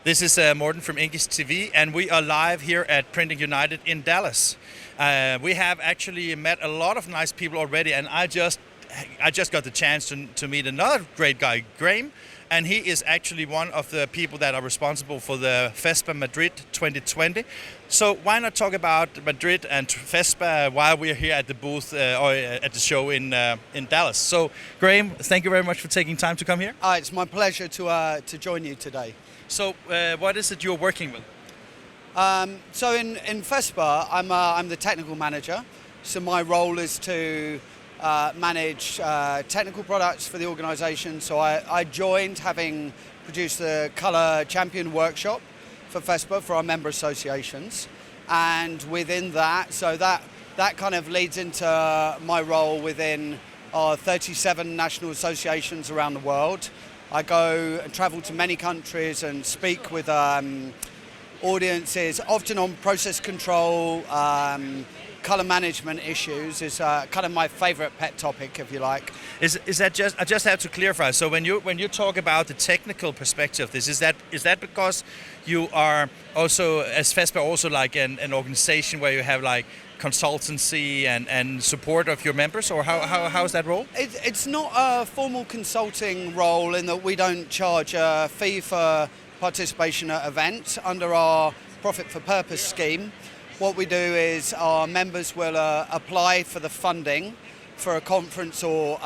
This is Morten from INKISH TV, and we are live here at Printing United in Dallas. We have actually met a lot of nice people already, and I just got the chance to meet another great guy, Graeme, and he is actually one of the people that are responsible for the FESPA Madrid 2020. So why not talk about Madrid and FESPA while we're here at the booth or at the show in Dallas? So Graeme, thank you very much for taking time to come here. It's my pleasure to join you today. So what is it you're working with? So in FESPA, I'm the technical manager. So my role is to manage technical products for the organisation. So I joined having produced the Colour Champion Workshop for FESPA for our member associations. And within that, so that kind of leads into my role within our 37 national associations around the world. I go and travel to many countries and speak with audiences, often on process control, colour management issues is kind of my favourite pet topic, if you like. Is that just? I just have to clarify. So when you talk about the technical perspective of this, is that because you are also, as FESPA, also like an organization where you have like consultancy and support of your members, or how is that role? It's not a formal consulting role in that we don't charge a fee for participation at events under our Profit for Purpose scheme. What we do is our members will apply for the funding for a conference or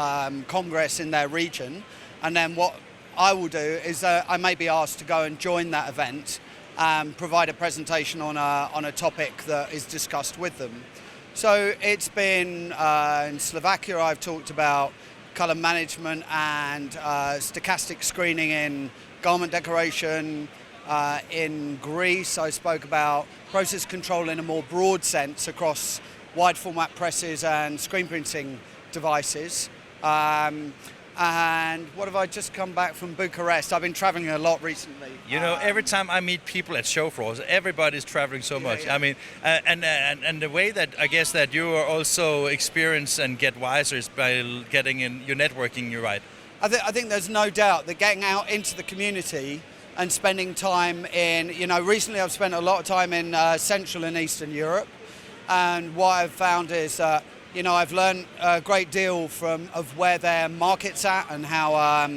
congress in their region, and then what I will do is I may be asked to go and join that event and provide a presentation on a topic that is discussed with them. So it's been in Slovakia I've talked about colour management and stochastic screening in garment decoration. In Greece I spoke about process control in a more broad sense across wide format presses and screen printing devices. And what have I just come back from Bucharest? I've been traveling a lot recently. You know, every time I meet people at show floors, everybody's traveling so much. Yeah. I mean, and the way that I guess that you are also experienced and get wiser is by getting in your networking. You're right. I think there's no doubt that getting out into the community and spending time in, recently I've spent a lot of time in Central and Eastern Europe, and what I've found is I've learned a great deal of where their market's at and how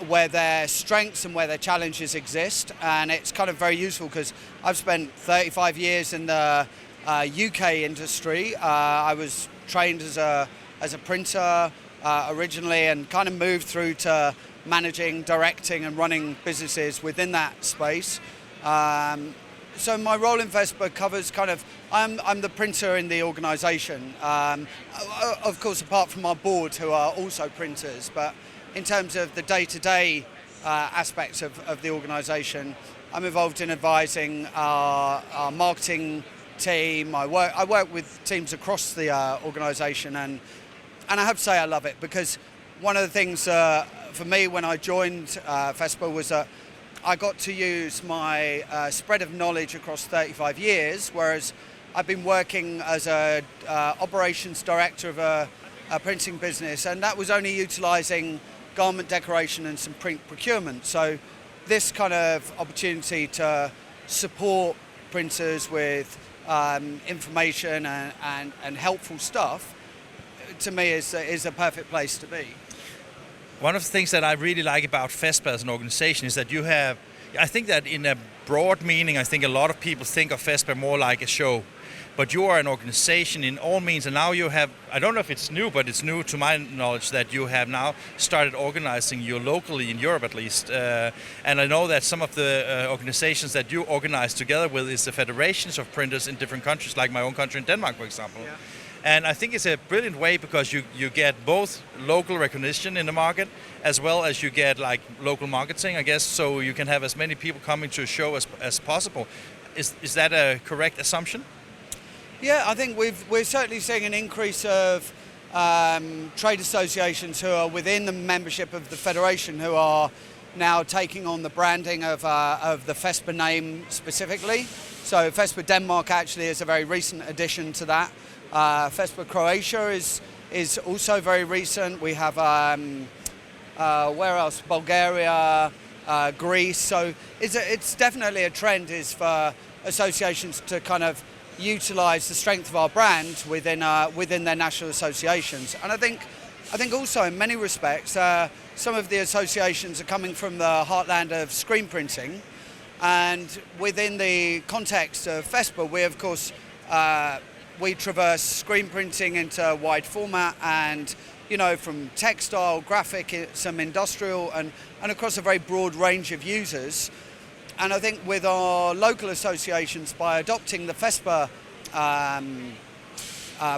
where their strengths and where their challenges exist, and it's kind of very useful because I've spent 35 years in the UK industry. I was trained as a printer originally, and kind of moved through to managing, directing and running businesses within that space. So my role in FESPA covers kind of, I'm the printer in the organisation. Of course, apart from our board who are also printers, but in terms of the day-to-day aspects of the organisation, I'm involved in advising our marketing team. I work with teams across the organisation, and I have to say I love it, because one of the things for me when I joined FESPA was that I got to use my spread of knowledge across 35 years, whereas I've been working as a operations director of a printing business, and that was only utilising garment decoration and some print procurement. So this kind of opportunity to support printers with information and helpful stuff, to me is a perfect place to be. One of the things that I really like about FESPA as an organization is that you have, I think that in a broad meaning, I think a lot of people think of FESPA more like a show, but you are an organization in all means, and now you have, I don't know if it's new, but it's new to my knowledge that you have now started organizing you locally in Europe at least, and I know that some of the organizations that you organize together with is the federations of printers in different countries, like my own country in Denmark, for example. Yeah. And I think it's a brilliant way because you get both local recognition in the market as well as you get like local marketing, I guess, so you can have as many people coming to a show as possible. Is that a correct assumption? Yeah, I think we're certainly seeing an increase of trade associations who are within the membership of the federation who are now taking on the branding of the FESPA name specifically. So FESPA Denmark actually is a very recent addition to that. FESPA Croatia is also very recent. We have where else? Bulgaria, Greece. So it's definitely a trend is for associations to kind of utilise the strength of our brand within their national associations. And I think also in many respects, some of the associations are coming from the heartland of screen printing, and within the context of FESPA, we of course we traverse screen printing into wide format, and from textile, graphic, some industrial, and across a very broad range of users. And I think with our local associations, by adopting the FESPA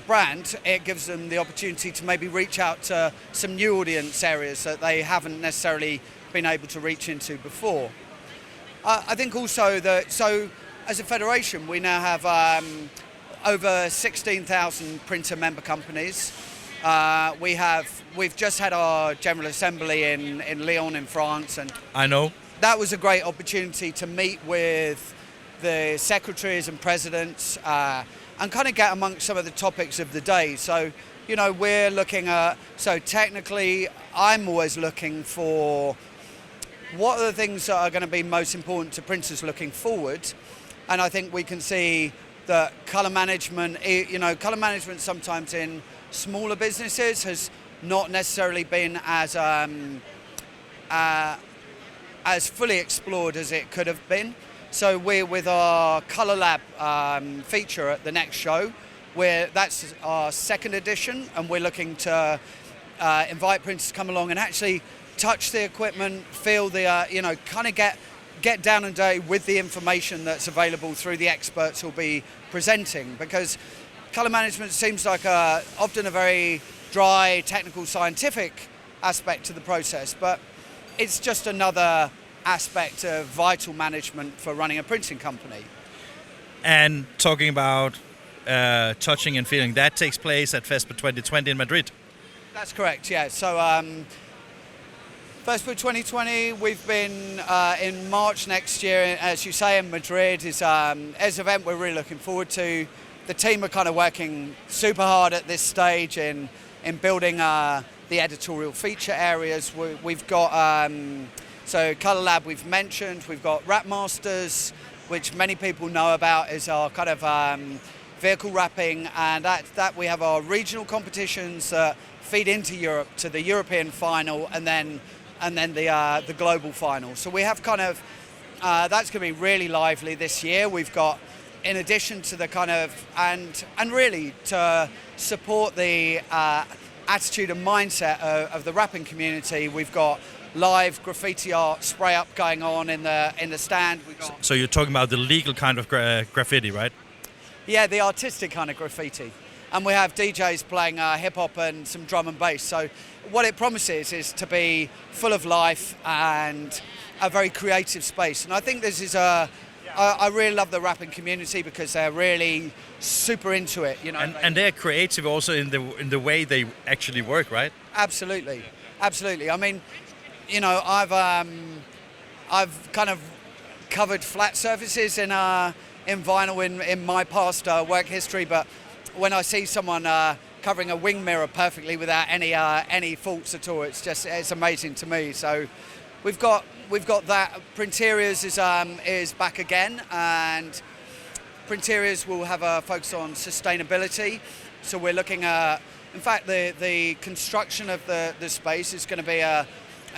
brand, it gives them the opportunity to maybe reach out to some new audience areas that they haven't necessarily been able to reach into before. I think also that, so as a federation, we now have over 16,000 printer member companies. We've just had our General Assembly in Lyon in France, and I know that was a great opportunity to meet with the secretaries and presidents and kind of get amongst some of the topics of the day. So, we're looking at, so technically, I'm always looking for what are the things that are going to be most important to printers looking forward. And I think we can see that colour management, colour management sometimes in smaller businesses has not necessarily been as fully explored as it could have been. So we're with our Colour Lab feature at the next show, that's our second edition, and we're looking to invite printers to come along and actually touch the equipment, feel the, kind of get down and dirty with the information that's available through the experts who'll be presenting, because colour management seems like often a very dry, technical, scientific aspect to the process, but it's just another aspect of vital management for running a printing company. And talking about touching and feeling, that takes place at FESPA 2020 in Madrid. That's correct, yeah. So FESPA 2020, we've been in March next year, as you say, in Madrid. Is an event we're really looking forward to. The team are kind of working super hard at this stage in building the editorial feature areas. We've got, so Colour Lab we've mentioned, we've got Wrap Masters, which many people know about as our kind of vehicle wrapping, and that we have our regional competitions that feed into Europe to the European final, and then the global final. So we have kind of, that's going to be really lively this year. We've got, in addition to the kind of, and really to support the attitude and mindset of the wrapping community, we've got live graffiti art spray up going on in the stand. So you're talking about the legal kind of graffiti, right? Yeah, the artistic kind of graffiti. And we have DJs playing hip hop and some drum and bass. So what it promises is to be full of life and a very creative space. And I think this is I really love the wrapping community because they're really super into it, And they're creative also in the way they actually work, right? Absolutely, absolutely. I mean, I've kind of covered flat surfaces in vinyl in my past work history, but when I see someone covering a wing mirror perfectly without any faults at all, it's amazing to me. So we've got that. Printerias is back again, and Printerias will have a focus on sustainability. So we're looking at, in fact, the construction of the space is going to be a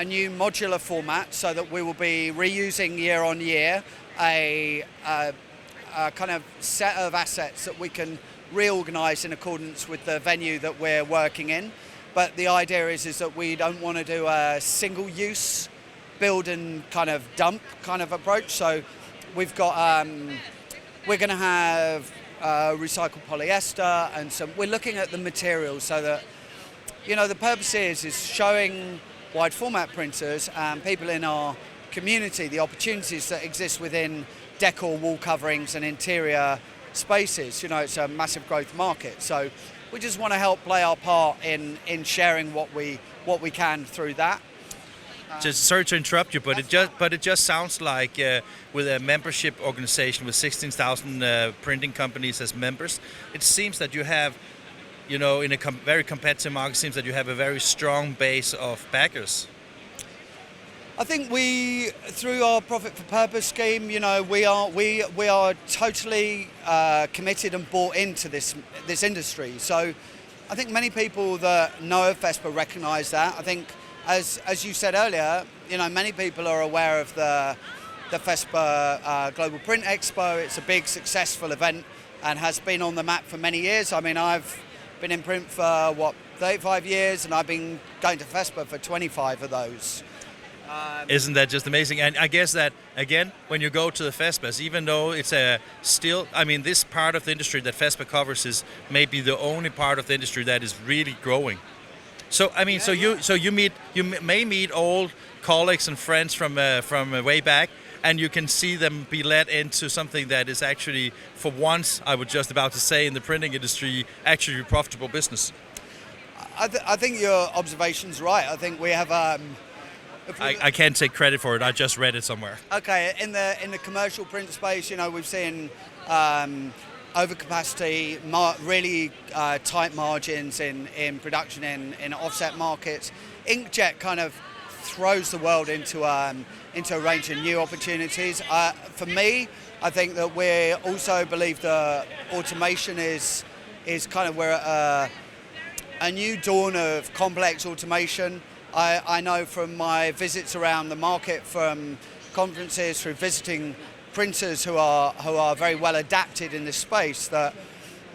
new modular format, so that we will be reusing year on year a kind of set of assets that we can reorganise in accordance with the venue that we're working in. But the idea is that we don't want to do a single-use build and kind of dump kind of approach. So we've got we're going to have recycled polyester, and we're looking at the materials so that the purpose is showing wide format printers and people in our community the opportunities that exist within decor, wall coverings and interior spaces. It's a massive growth market, so we just want to help play our part in sharing what we can through that. Just sorry to interrupt you, but it just sounds like with a membership organization with 16,000 printing companies as members, it seems that you have, in a very competitive market, it seems that you have a very strong base of backers. I think we, through our Profit for Purpose scheme, you know, we are totally committed and bought into this industry. So I think many people that know of FESPA recognise that. I think, as you said earlier, you know, many people are aware of the FESPA Global Print Expo. It's a big, successful event and has been on the map for many years. I mean, I've been in print for 35 years, and I've been going to FESPA for 25 of those. Isn't that just amazing? And I guess that, again, when you go to the FESPAs, even though it's this part of the industry that FESPA covers is maybe the only part of the industry that is really growing. So, I mean, you may meet old colleagues and friends from way back, and you can see them be led into something that is actually, for once, I was just about to say, in the printing industry, actually a profitable business. I think your observation's right. I think we have... I can't take credit for it. I just read it somewhere. Okay, in the commercial print space, you know, we've seen overcapacity, really tight margins in production in offset markets. Inkjet kind of throws the world into a range of new opportunities. For me, I think that we also believe that automation is kind of we're at a new dawn of complex automation. I know from my visits around the market, from conferences, through visiting printers who are very well adapted in this space, that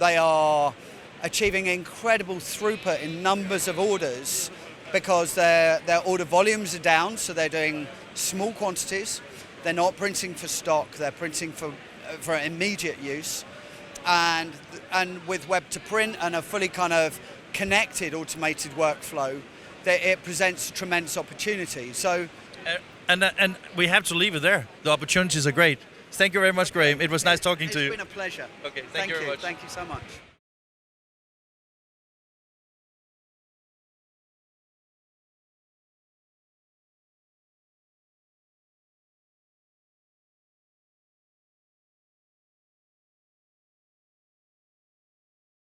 they are achieving incredible throughput in numbers of orders because their order volumes are down, so they're doing small quantities. They're not printing for stock, they're printing for immediate use. And with web to print and a fully kind of connected automated workflow, it presents a tremendous opportunity. So, and we have to leave it there. The opportunities are great. Thank you very much, Graeme. It was nice talking to you. It's been a pleasure. Okay, thank you very much. Thank you so much.